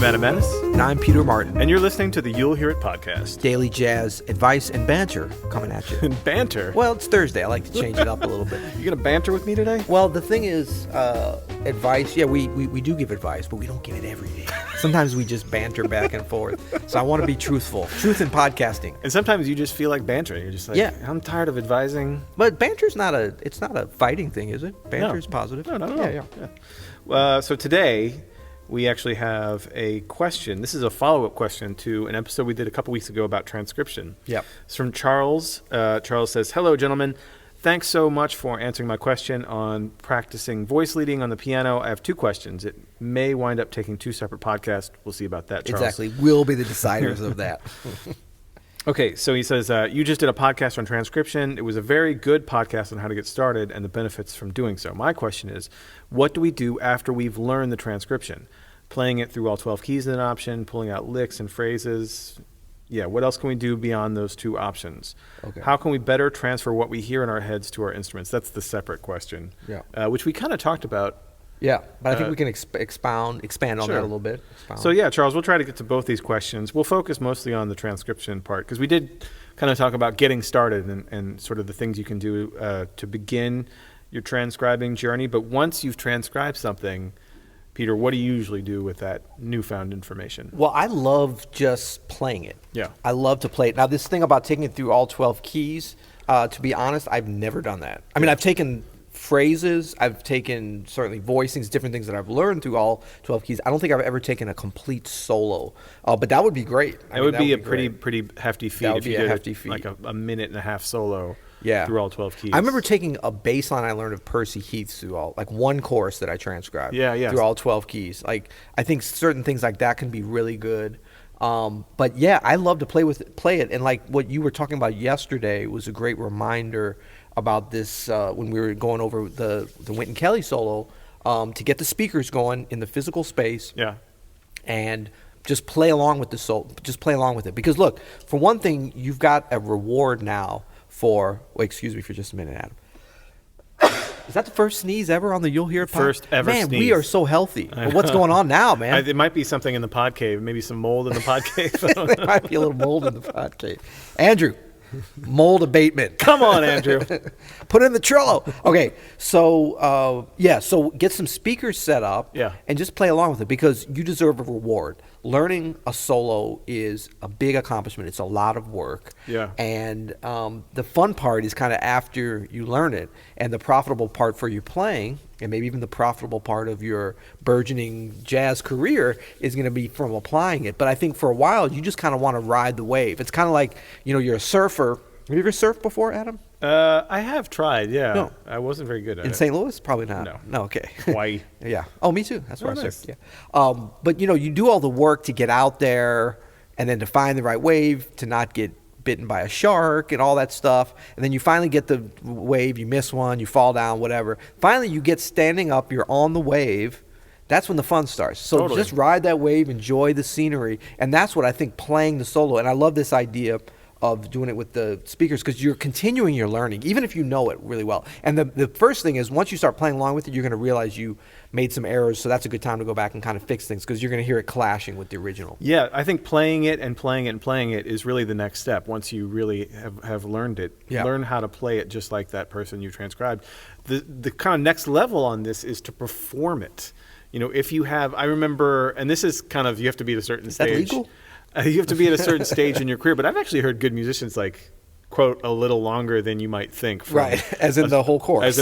I'm Adam Maness. And I'm Peter Martin. And you're listening to the You'll Hear It podcast. Daily jazz, advice, and banter coming at you. Banter? Well, it's Thursday. I like to change it up a little bit. You going to banter with me today? Well, the thing is, advice, yeah, we do give advice, but we don't give it every day. Sometimes we just banter back and forth. So I want to be truthful. Truth in podcasting. And sometimes you just feel like bantering. You're just like, yeah. I'm tired of advising. But banter's not a fighting thing, is it? Banter's positive. No, not at all. Yeah. So today, we actually have a question. This is a follow-up question to an episode we did a couple weeks ago about transcription. Yep. It's from Charles. Charles says, "Hello, gentlemen. Thanks so much for answering my question on practicing voice leading on the piano. I have two questions. It may wind up taking two separate podcasts. We'll see about that, Charles." Exactly. We'll be the deciders of that. Okay, so he says, you just did a podcast on transcription. It was a very good podcast on how to get started and the benefits from doing so. My question is, what do we do after we've learned the transcription? Playing it through all 12 keys is an option, pulling out licks and phrases. Yeah, what else can we do beyond those two options? Okay. How can we better transfer what we hear in our heads to our instruments? That's the separate question, which we kind of talked about. Yeah, but I think we can expand on that a little bit. So yeah, Charles, we'll try to get to both these questions. We'll focus mostly on the transcription part because we did kind of talk about getting started and sort of the things you can do to begin your transcribing journey. But once you've transcribed something, Peter, what do you usually do with that newfound information? Well, I love just playing it. Yeah. I love to play it. Now, this thing about taking it through all 12 keys, to be honest, I've never done that. I mean, I've taken phrases, I've taken certainly voicings, different things that I've learned through all 12 keys. I don't think I've ever taken a complete solo, but that would be great. It would be a pretty hefty feat if you did like a minute and a half solo through all 12 keys. I remember taking a bass line I learned of Percy Heath's through all, like one chorus that I transcribed through all 12 keys. Like, I think certain things like that can be really good. But yeah, I love to play it. And like what you were talking about yesterday was a great reminder about this when we were going over the Wynton Kelly solo, to get the speakers going in the physical space. Yeah. And just play along with the solo. Just play along with it. Because look, for one thing, you've got a reward now for, excuse me for just a minute, Adam. Is that the first sneeze ever on the You'll Hear It podcast? First ever sneeze. Man, we are so healthy. But what's going on now, man? It might be something in the pod cave. Maybe some mold in the pod cave. There might be a little mold in the pod cave. Andrew, mold abatement. Come on, Andrew. Put in the Trello. Okay, so so get some speakers set up and just play along with it because you deserve a reward. Learning a solo is a big accomplishment. It's a lot of work. Yeah. And the fun part is kind of after you learn it, and the profitable part for you playing, and maybe even the profitable part of your burgeoning jazz career is going to be from applying it. But I think for a while, you just kind of want to ride the wave. It's kind of like, you're a surfer. Have you ever surfed before, Adam? I have tried, yeah. No. I wasn't very good at it. In St. Louis? Probably not. No, okay. Hawaii. Yeah. Oh, me too. That's where I surfed. Yeah. But, you do all the work to get out there and then to find the right wave, to not get bitten by a shark and all that stuff. And then you finally get the wave, you miss one, you fall down, whatever. Finally, you get standing up, you're on the wave. That's when the fun starts. So just ride that wave, enjoy the scenery. And that's what I think playing the solo. And I love this idea of doing it with the speakers because you're continuing your learning, even if you know it really well. And the first thing is once you start playing along with it, you're going to realize you made some errors, so that's a good time to go back and kind of fix things because you're going to hear it clashing with the original. Yeah, I think playing it is really the next step once you really have learned it. Yeah. Learn how to play it just like that person you transcribed. The kind of next level on this is to perform it. If you have, I remember, and this is kind of, you have to be at a certain stage. Is that legal? You have to be at a certain stage in your career, but I've actually heard good musicians quote a little longer than you might think. Right, as in the whole chorus.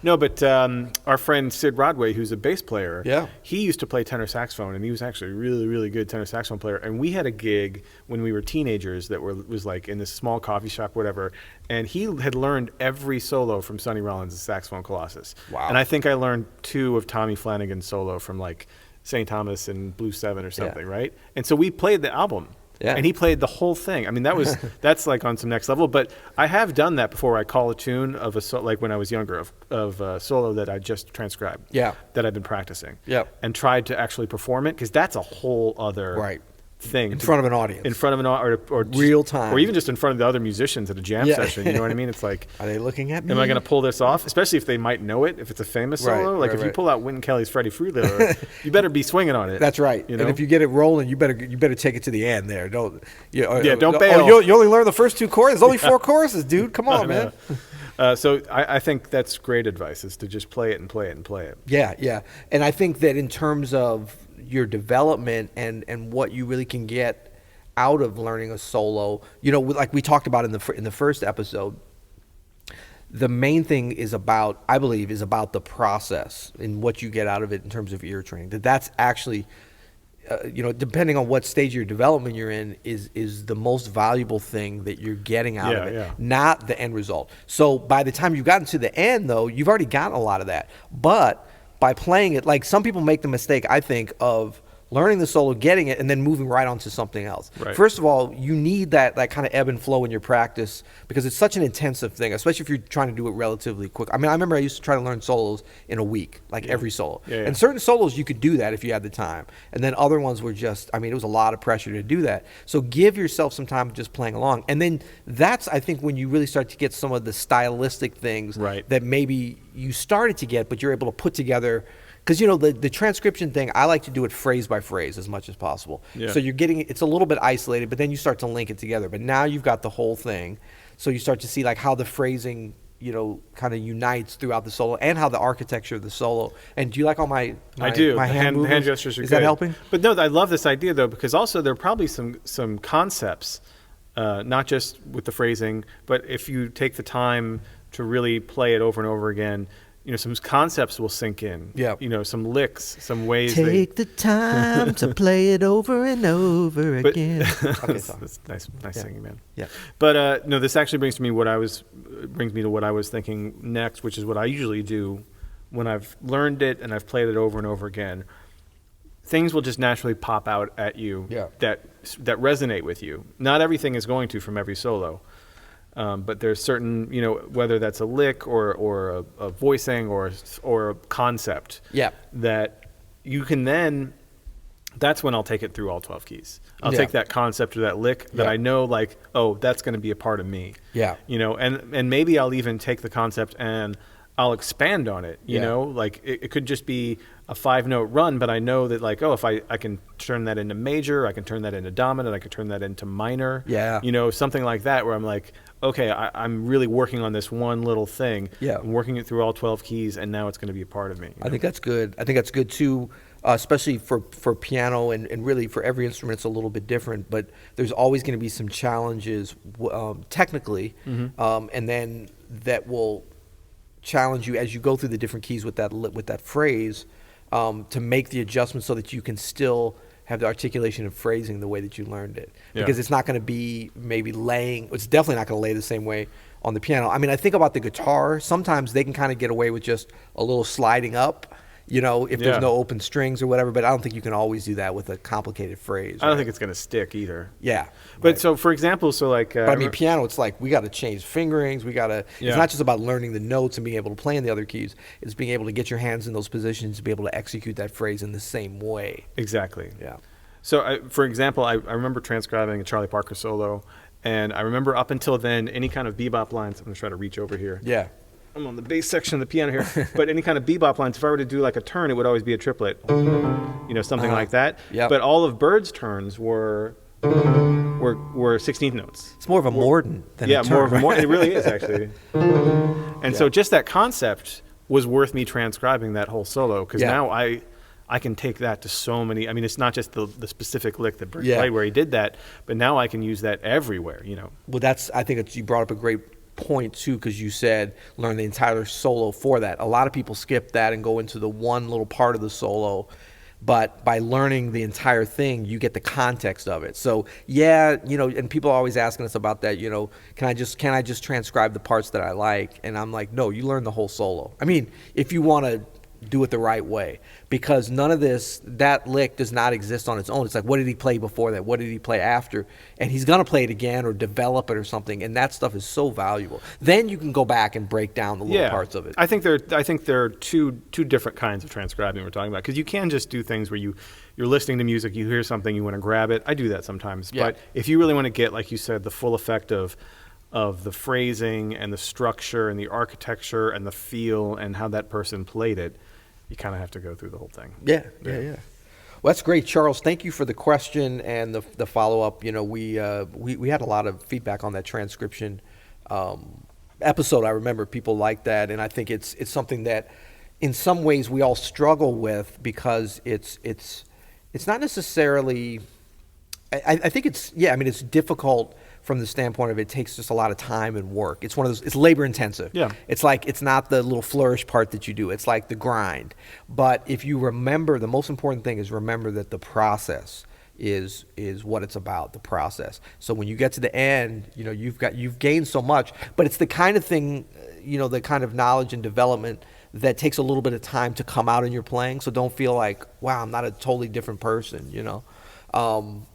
No, but our friend Sid Rodway, who's a bass player, he used to play tenor saxophone, and he was actually a really, really good tenor saxophone player. And we had a gig when we were teenagers that was like in this small coffee shop, whatever, and he had learned every solo from Sonny Rollins' Saxophone Colossus. Wow. And I think I learned 2 of Tommy Flanagan's solo from St. Thomas and Blue 7 or something, right? And so we played the album. Yeah. And he played the whole thing. I mean, that's like on some next level. But I have done that before. I call a tune of like when I was younger of a solo that I just transcribed. Yeah. That I've been practicing. Yeah. And tried to actually perform it because that's a whole other thing in front of an audience, in front of or just, real time, or even just in front of the other musicians at a jam session. You know what I mean? It's like, are they looking at me? Am I going to pull this off? Especially if they might know it, if it's a famous solo. Like if you pull out Wynton Kelly's Freddie Freewheeler, you better be swinging on it. That's right. You know? And if you get it rolling, you better take it to the end. There, don't don't bail. You only learn the first 2 choruses. There's only 4 choruses, dude. Come on, man. So I think that's great advice, is to just play it and play it and play it. Yeah. And I think that in terms of your development and what you really can get out of learning a solo, like we talked about in the first episode, the main thing I believe is about the process and what you get out of it in terms of ear training. That's actually, depending on what stage of your development you're in, is the most valuable thing that you're getting out of it, not the end result. So by the time you've gotten to the end, though, you've already gotten a lot of that. But by playing it, like some people make the mistake, I think, of learning the solo, getting it, and then moving right on to something else. Right. First of all, you need that kind of ebb and flow in your practice, because it's such an intensive thing, especially if you're trying to do it relatively quick. I mean, I remember I used to try to learn solos in a week, every solo. And certain solos, you could do that if you had the time. And then other ones were just, it was a lot of pressure to do that. So give yourself some time just playing along. And then that's, I think, when you really start to get some of the stylistic things that maybe you started to get, but you're able to put together. Because, the transcription thing, I like to do it phrase by phrase as much as possible. Yeah. So you're getting, it's a little bit isolated, but then you start to link it together. But now you've got the whole thing. So you start to see how the phrasing, kind of unites throughout the solo, and how the architecture of the solo. And do you like all my I do. My hand gestures are good. Is that helping? But no, I love this idea, though, because also there are probably some concepts, not just with the phrasing, but if you take the time to really play it over and over again, some concepts will sink in. Yeah. Some licks, some ways. Take the time to play it over and over again. That's nice singing, man. Yeah. But no, this actually brings me to what I was thinking next, which is what I usually do when I've learned it and I've played it over and over again. Things will just naturally pop out at you that resonate with you. Not everything is going to from every solo. But there's certain, whether that's a lick or a voicing or a concept, that you can then, that's when I'll take it through all 12 keys. I'll take that concept or that lick that I know, that's going to be a part of me. Yeah. And maybe I'll even take the concept and I'll expand on it, it could just be a 5-note run, but I know that if I can turn that into major, I can turn that into dominant, I can turn that into minor, something like that, where I'm like, okay, I'm really working on this one little thing. I'm working it through all 12 keys, and now it's going to be a part of me. I think that's good. I think that's good too, especially for piano, and really for every instrument it's a little bit different, but there's always going to be some challenges technically, and then that will challenge you as you go through the different keys with that phrase, to make the adjustments so that you can still have the articulation and phrasing the way that you learned it. Because it's not going to be maybe it's definitely not going to lay the same way on the piano. I think about the guitar. Sometimes they can kind of get away with just a little sliding up, if there's no open strings or whatever, but I don't think you can always do that with a complicated phrase. I don't think it's going to stick either. Yeah. But so, for example, but piano, it's we got to change fingerings. We got to, it's not just about learning the notes and being able to play in the other keys. It's being able to get your hands in those positions to be able to execute that phrase in the same way. Exactly. Yeah. So, for example, I remember transcribing a Charlie Parker solo, and I remember up until then, any kind of bebop lines, I'm going to try to reach over here. Yeah. I'm on the bass section of the piano here, but any kind of bebop lines, if I were to do a turn, it would always be a triplet, something like that. Yep. But all of Bird's turns were 16th notes. It's more of a mordant than a turn. More of a mordant. It really is, actually. And so just that concept was worth me transcribing that whole solo, because now I can take that to so many. It's not just the specific lick that Bird played where he did that, but now I can use that everywhere. Well, I think you brought up a great point too, because you said learn the entire solo for that. A lot of people skip that and go into the one little part of the solo, but by learning the entire thing, you get the context of it. So and people are always asking us about that. Can I just transcribe the parts that I like? And I'm like, no, you learn the whole solo. If you want to do it the right way, because none of that lick does not exist on its own. It's like, what did he play before that? What did he play after? And he's going to play it again or develop it or something, and that stuff is so valuable. Then you can go back and break down the little parts of it. I think there are two different kinds of transcribing we're talking about, because you can just do things where you're listening to music, you hear something, you want to grab it. I do that sometimes. Yeah. But if you really want to get, like you said, the full effect of the phrasing and the structure and the architecture and the feel and how that person played it, you kind of have to go through the whole thing. Yeah. Well, that's great, Charles. Thank you for the question and the follow-up. You know, we had a lot of feedback on that transcription episode. I remember people like that, and I think it's something that in some ways we all struggle with, because it's not necessarily, I think it's difficult from the standpoint of it takes just a lot of time and work. It's one of those, it's labor intensive. Yeah. It's like, it's not the little flourish part that you do. It's like the grind. But if you remember, the most important thing is remember that the process is what it's about, the process. So when you get to the end, you know, you've gained so much, but it's the kind of thing, you know, the kind of knowledge and development that takes a little bit of time to come out in your playing. So don't feel like, wow, I'm not a totally different person, you know.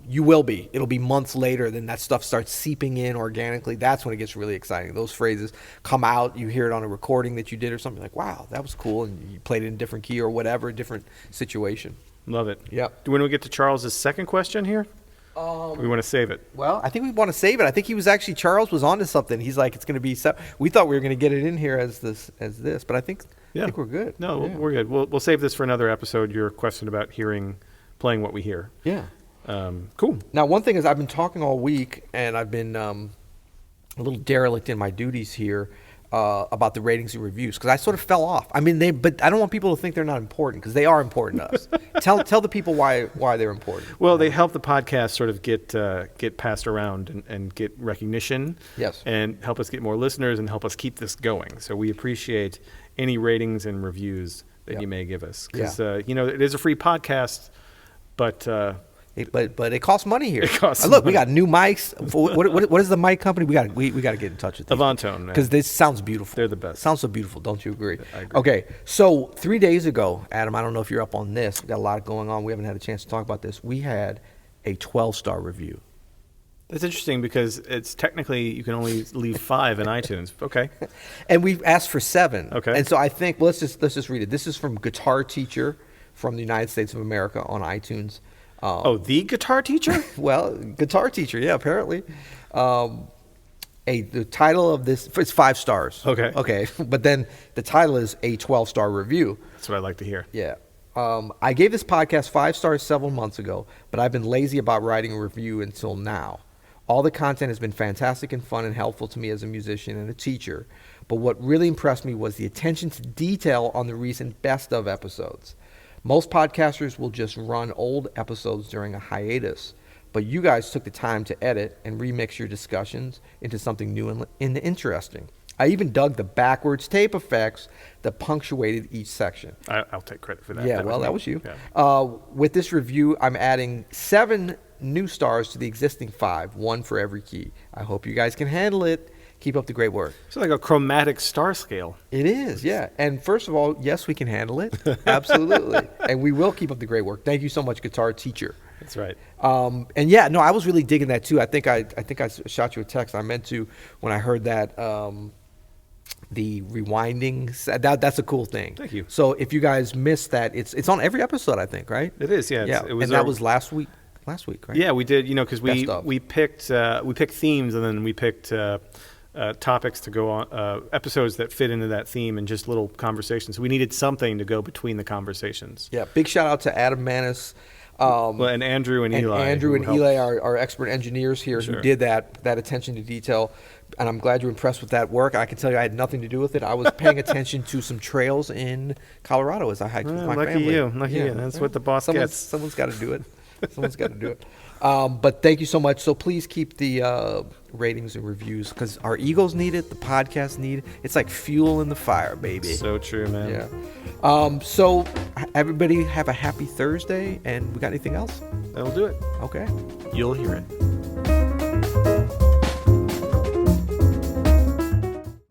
You will be. It'll be months later, then that stuff starts seeping in organically. That's when it gets really exciting. Those phrases come out, you hear it on a recording that you did or something, like, wow, that was cool, and you played it in a different key or whatever, a different situation. Love it. Yep. When we get to Charles's second question here, we want to save it. Well, I think we want to save it. I think Charles was onto something. He's like, it's going to be, we thought we were going to get it in here as this, but I think we're good. No, we're good. We'll save this for another episode, your question about playing what we hear. Yeah. Cool. Now, one thing is, I've been talking all week, and I've been a little derelict in my duties here about the ratings and reviews, because I sort of fell off. I mean, but I don't want people to think they're not important, because they are important to us. Tell the people why they're important. Well, they help the podcast sort of get passed around and get recognition. Yes. And help us get more listeners and help us keep this going. So we appreciate any ratings and reviews that you may give us, because you know, it is a free podcast, but. But it costs money here. It costs Look, money. we got new mics. What is the mic company? We got to get in touch with them. Avantone, because this sounds beautiful. They're the best. Sounds so beautiful. Don't you agree? I agree. Okay, so 3 days ago, Adam, I don't know if you're up on this. We got a lot going on. We haven't had a chance to talk about this. We had a 12-star review. That's interesting, because it's technically you can only leave 5 in iTunes. Okay. And we've asked for 7. Okay. And so I think let's just read it. This is from Guitar Teacher from the United States of America on iTunes. The guitar teacher? Well, Guitar Teacher, yeah, apparently. The title of this, it's 5 stars. Okay. But then the title is a 12-star review. That's what I like to hear. Yeah. I gave this podcast 5 stars several months ago, but I've been lazy about writing a review until now. All the content has been fantastic and fun and helpful to me as a musician and a teacher, but what really impressed me was the attention to detail on the recent best of episodes. Most podcasters will just run old episodes during a hiatus, but you guys took the time to edit and remix your discussions into something new and interesting. I even dug the backwards tape effects that punctuated each section. I'll take credit for that. Yeah, that was you. Yeah. With this review, I'm adding 7 new stars to the existing 5, 1 for every key. I hope you guys can handle it. Keep up the great work. It's like a chromatic star scale. It is, yeah. And first of all, yes, we can handle it. Absolutely. And we will keep up the great work. Thank you so much, Guitar Teacher. That's right. And yeah, no, I was really digging that too. I think I shot you a text. I meant to when I heard that the rewinding. That's a cool thing. Thank you. So if you guys missed that, it's on every episode, I think, right? It is, yeah. Yeah. It was and that was last week, right? Yeah, we did. You know, because Best we picked themes, and then we picked topics to go on, episodes that fit into that theme, and just little conversations. We needed something to go between the conversations. Yeah. Big shout out to Adam Maness. And Andrew and Eli. Andrew and Eli are our expert engineers here who did that attention to detail. And I'm glad you're impressed with that work. I can tell you I had nothing to do with it. I was paying attention to some trails in Colorado as I hiked with my family. Lucky you. That's what the boss gets. Someone's got to do it. Someone's got to do it. But thank you so much. So please keep the ratings and reviews, because our egos need it. The podcast need it. It's like fuel in the fire, baby. So true, man. Yeah. So everybody have a happy Thursday. And we got anything else? That'll do it. Okay. You'll hear it.